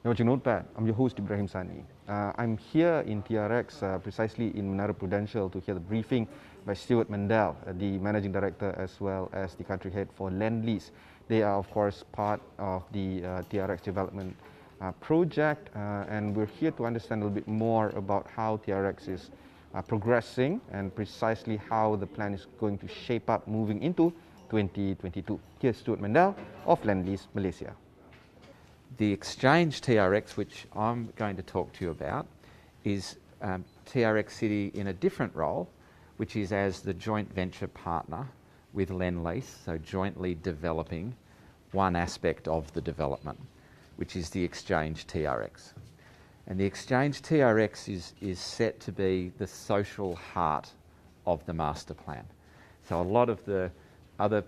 You're watching Notepad. I'm your host, Ibrahim Sani. I'm here in TRX, precisely in Menara Prudential, to hear the briefing by Stuart Mendel, the Managing Director as well as the Country Head for Lendlease. They are, of course, part of the TRX development project, and we're here to understand a little bit more about how TRX is progressing and precisely how the plan is going to shape up moving into 2022. Here's Stuart Mendel of Lendlease Malaysia. The exchange TRX, which I'm going to talk to you about, is TRX City in a different role, which is as the joint venture partner with Lendlease, so jointly developing one aspect of the development, which is the exchange TRX. And the exchange TRX is set to be the social heart of the master plan. So a lot of the other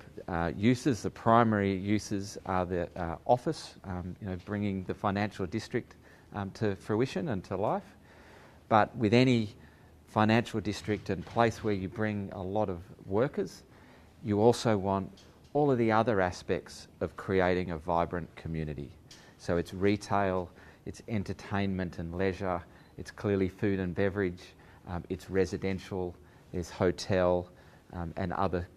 uses, the primary uses, are the office, bringing the financial district to fruition and to life. But with any financial district and place where you bring a lot of workers, you also want all of the other aspects of creating a vibrant community. So it's retail, it's entertainment and leisure, it's clearly food and beverage, it's residential, there's hotel, and other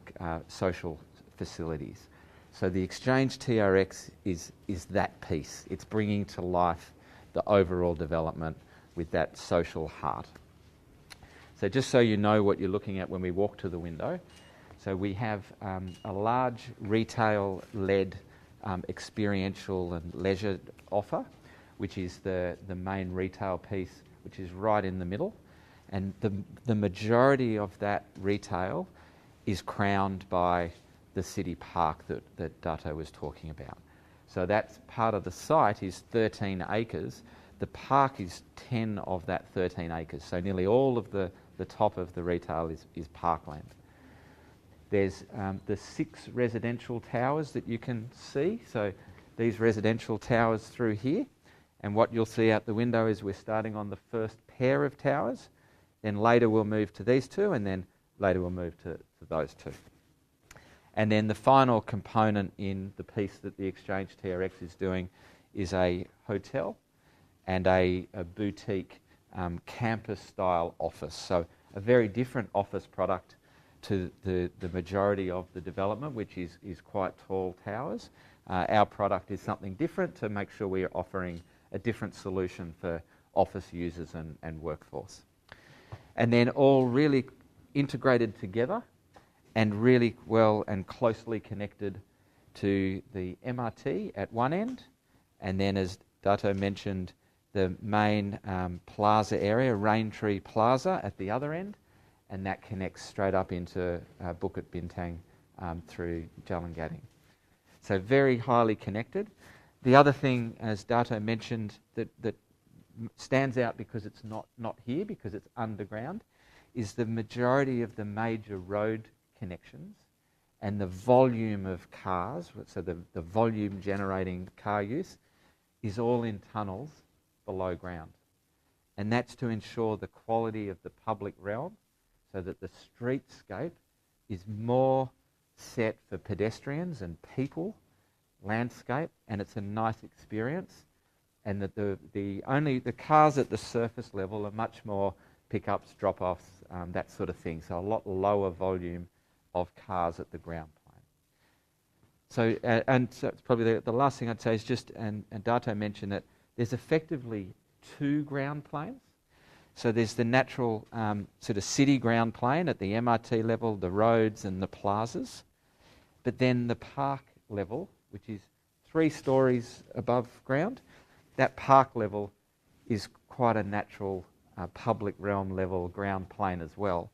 social facilities. So the exchange TRX is that piece. It's bringing to life the overall development with that social heart. So just so you know what you're looking at when we walk to the window, so we have a large retail-led experiential and leisure offer, which is the main retail piece, which is right in the middle. And the majority of that retail is crowned by the city park that Dato was talking about. So that's part of the site is 13 acres. The park is 10 of that 13 acres. So nearly all of the top of the retail is parkland. There's the 6 residential towers that you can see. So these residential towers through here. And what you'll see out the window is we're starting on the first pair of towers. Then later we'll move to these 2, and then later we'll move to those 2. And then the final component in the piece that the Exchange TRX is doing is a hotel and a boutique campus-style office. So a very different office product to the majority of the development, which is quite tall towers. Our product is something different to make sure we are offering a different solution for office users and workforce. And then all really integrated together and really well and closely connected to the MRT at one end, and then, as Dato mentioned, the main plaza area, Raintree Plaza, at the other end, and that connects straight up into Bukit Bintang through Jalan Gading. So very highly connected. The other thing, as Dato mentioned, that stands out because it's not here, because it's underground, is the majority of the major road connections and the volume of cars, so the volume generating car use, is all in tunnels below ground. And that's to ensure the quality of the public realm, so that the streetscape is more set for pedestrians and people, landscape, and it's a nice experience. And that the cars at the surface level are much more pickups, drop-offs, that sort of thing. So a lot lower volume of cars at the ground plane. So, so it's probably the last thing I'd say is just, and Dato mentioned that there's effectively 2 ground planes. So there's the natural sort of city ground plane at the MRT level, the roads and the plazas. But then the park level, which is 3 stories above ground, that park level is quite a natural public realm level ground plane as well.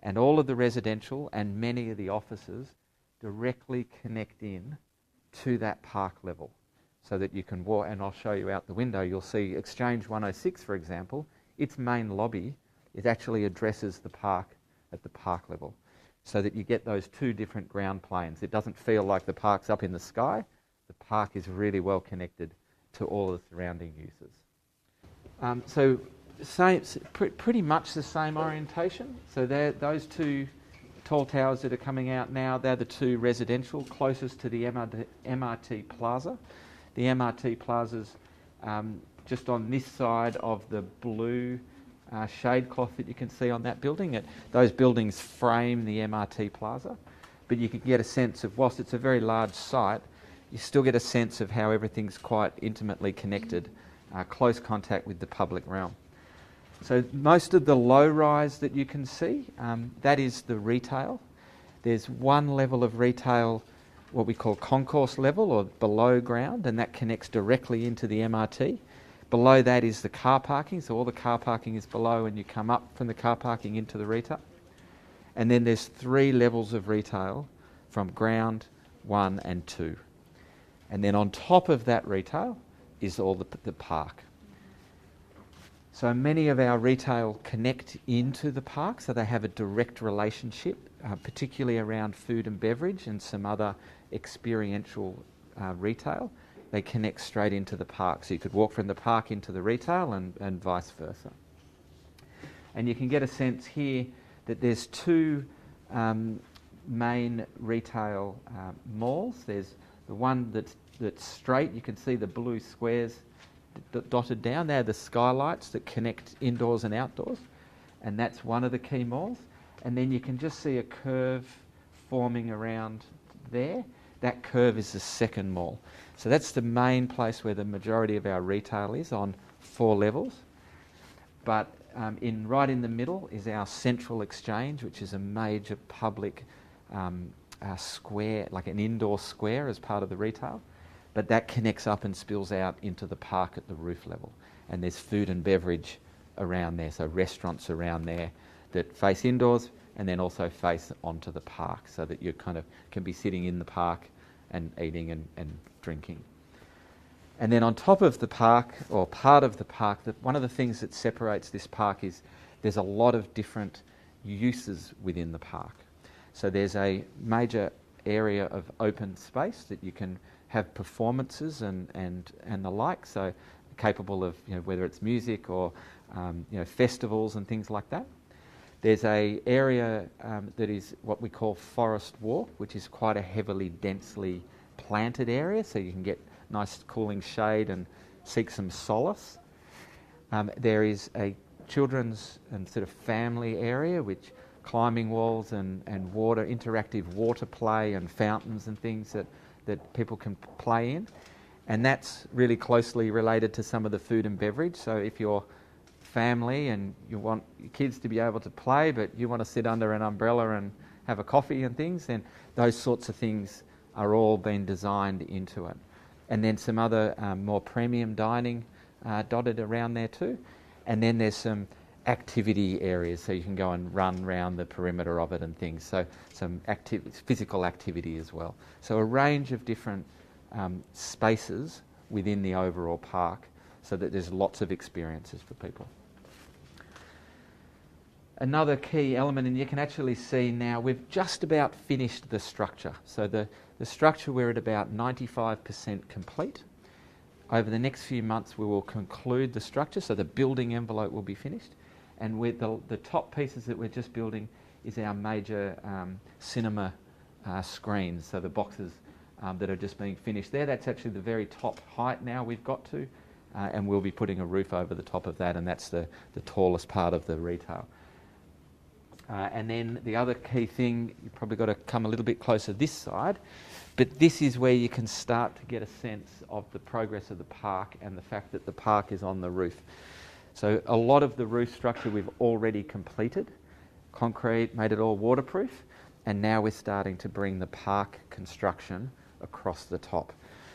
And all of the residential and many of the offices directly connect in to that park level so that you can walk, and I'll show you out the window, you'll see Exchange 106, for example, its main lobby, it actually addresses the park at the park level so that you get those 2 different ground planes. It doesn't feel like the park's up in the sky. The park is really well connected to all the surrounding uses. So pretty much the same orientation. So those 2 tall towers that are coming out now, they're the 2 residential closest to the MRT Plaza. The MRT Plaza's just on this side of the blue shade cloth that you can see on that building. Those buildings frame the MRT Plaza, but you can get a sense of, whilst it's a very large site, you still get a sense of how everything's quite intimately connected, close contact with the public realm. So most of the low rise that you can see, that is the retail. There's one level of retail, what we call concourse level or below ground, and that connects directly into the MRT. Below that is the car parking, so all the car parking is below and you come up from the car parking into the retail. And then there's 3 levels of retail from ground 1 and 2. And then on top of that retail is all the park. So many of our retail connect into the park, so they have a direct relationship, particularly around food and beverage and some other experiential retail. They connect straight into the park. So you could walk from the park into the retail and vice versa. And you can get a sense here that there's 2 main retail malls. There's the one that's straight. You can see the blue squares dotted down. They're the skylights that connect indoors and outdoors. And that's one of the key malls. And then you can just see a curve forming around there. That curve is the second mall. So that's the main place where the majority of our retail is, on 4 levels. But right in the middle is our central exchange, which is a major public square, like an indoor square as part of the retail. But that connects up and spills out into the park at the roof level. And there's food and beverage around there, so restaurants around there that face indoors and then also face onto the park, so that you kind of can be sitting in the park and eating and drinking. And then on top of the park, or part of the park, one of the things that separates this park is there's a lot of different uses within the park. So there's a major area of open space that you can have performances and the like, so capable of, whether it's music or festivals and things like that. There's a area that is what we call Forest Walk, which is quite a heavily, densely planted area, so you can get nice cooling shade and seek some solace. There is a children's and sort of family area, which climbing walls and interactive water play and fountains and things that people can play in. And that's really closely related to some of the food and beverage. So if you're family and you want your kids to be able to play, but you want to sit under an umbrella and have a coffee and things, then those sorts of things are all being designed into it. And then some other more premium dining dotted around there too. And then there's some activity areas, so you can go and run around the perimeter of it and things. So some physical activity as well. So a range of different spaces within the overall park, so that there's lots of experiences for people. Another key element, and you can actually see now we've just about finished the structure. So the structure, we're at about 95% complete. Over the next few months we will conclude the structure, so the building envelope will be finished. And with the top pieces that we're just building is our major cinema screens, so the boxes that are just being finished there. That's actually the very top height now we've got to, and we'll be putting a roof over the top of that, and that's the tallest part of the retail. And then the other key thing, you've probably got to come a little bit closer this side, but this is where you can start to get a sense of the progress of the park and the fact that the park is on the roof. So a lot of the roof structure we've already completed, concrete, made it all waterproof, and now we're starting to bring the park construction across the top.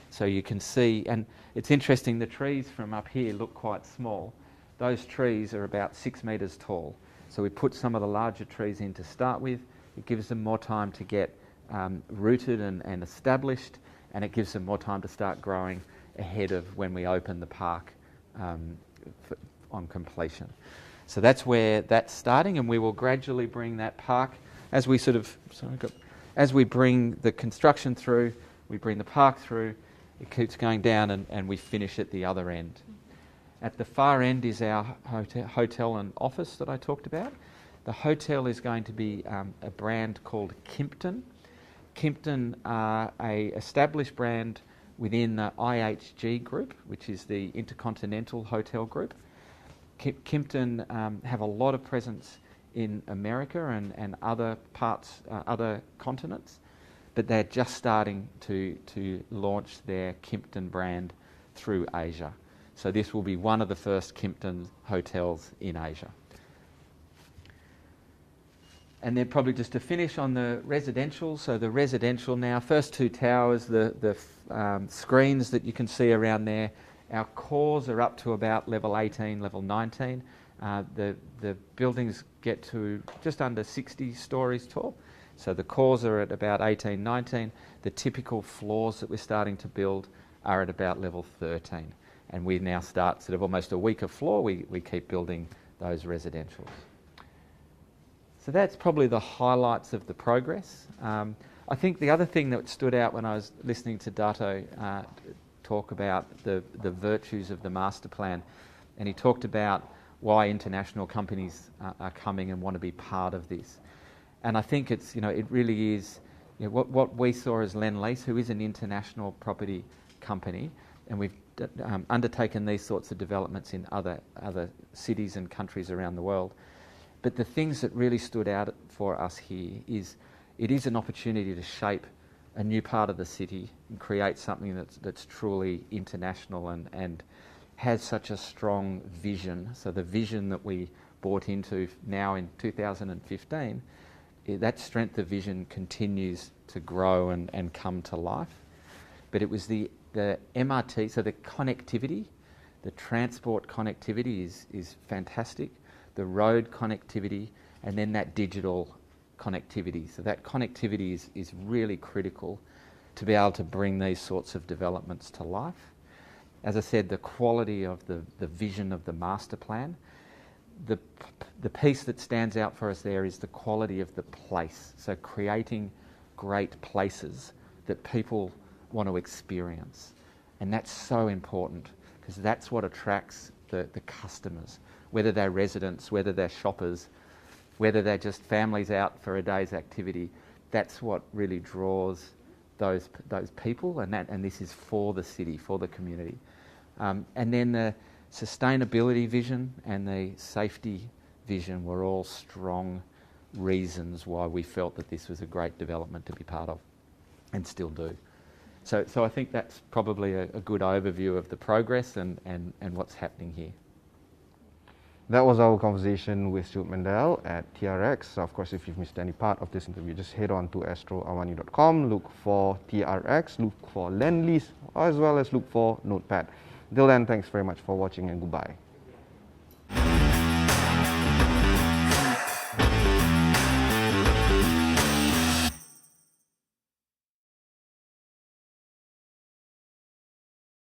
So you can see, and it's interesting, the trees from up here look quite small. Those trees are about 6 metres tall. So we put some of the larger trees in to start with. It gives them more time to get rooted and established, and it gives them more time to start growing ahead of when we open the park on completion. So that's where that's starting, and we will gradually bring that park as we as we bring the construction through, we bring the park through, it keeps going down and we finish at the other end. At the far end is our hotel and office that I talked about. The hotel is going to be a brand called Kimpton. Kimpton are a established brand within the IHG group, which is the Intercontinental Hotel Group. Kimpton have a lot of presence in America and other parts, other continents, but they're just starting to launch their Kimpton brand through Asia. So this will be one of the first Kimpton hotels in Asia. And then probably just to finish on the residential, so the residential now, first two towers, the screens that you can see around there, our cores are up to about level 18, level 19. The buildings get to just under 60 stories tall. So the cores are at about 18, 19. The typical floors that we're starting to build are at about level 13. And we now start sort of almost a week of floor, we keep building those residentials. So that's probably the highlights of the progress. I think the other thing that stood out when I was listening to Dato talk about the virtues of the master plan, and he talked about why international companies are coming and want to be part of this. And I think it's, it really is, what we saw as Lendlease, who is an international property company, and we've undertaken these sorts of developments in other cities and countries around the world. But the things that really stood out for us here is it is an opportunity to shape a new part of the city and create something that's truly international and has such a strong vision. So the vision that we bought into now in 2015, that strength of vision continues to grow and come to life. But it was the MRT, so the connectivity, the transport connectivity is fantastic. The road connectivity, and then that digital connectivity. So that connectivity is really critical to be able to bring these sorts of developments to life. As I said, the quality of the vision of the master plan. The piece that stands out for us there is the quality of the place. So creating great places that people want to experience. And that's so important because that's what attracts the customers. Whether they're residents, whether they're shoppers, whether they're just families out for a day's activity, that's what really draws those people, and this is for the city, for the community. And then the sustainability vision and the safety vision were all strong reasons why we felt that this was a great development to be part of, and still do. So I think that's probably a good overview of the progress and what's happening here. That was our conversation with Stuart Mendel at TRX. Of course, if you've missed any part of this interview, just head on to astroawani.com, look for TRX, look for Lendlease, as well as look for Notepad. Till then, thanks very much for watching and goodbye.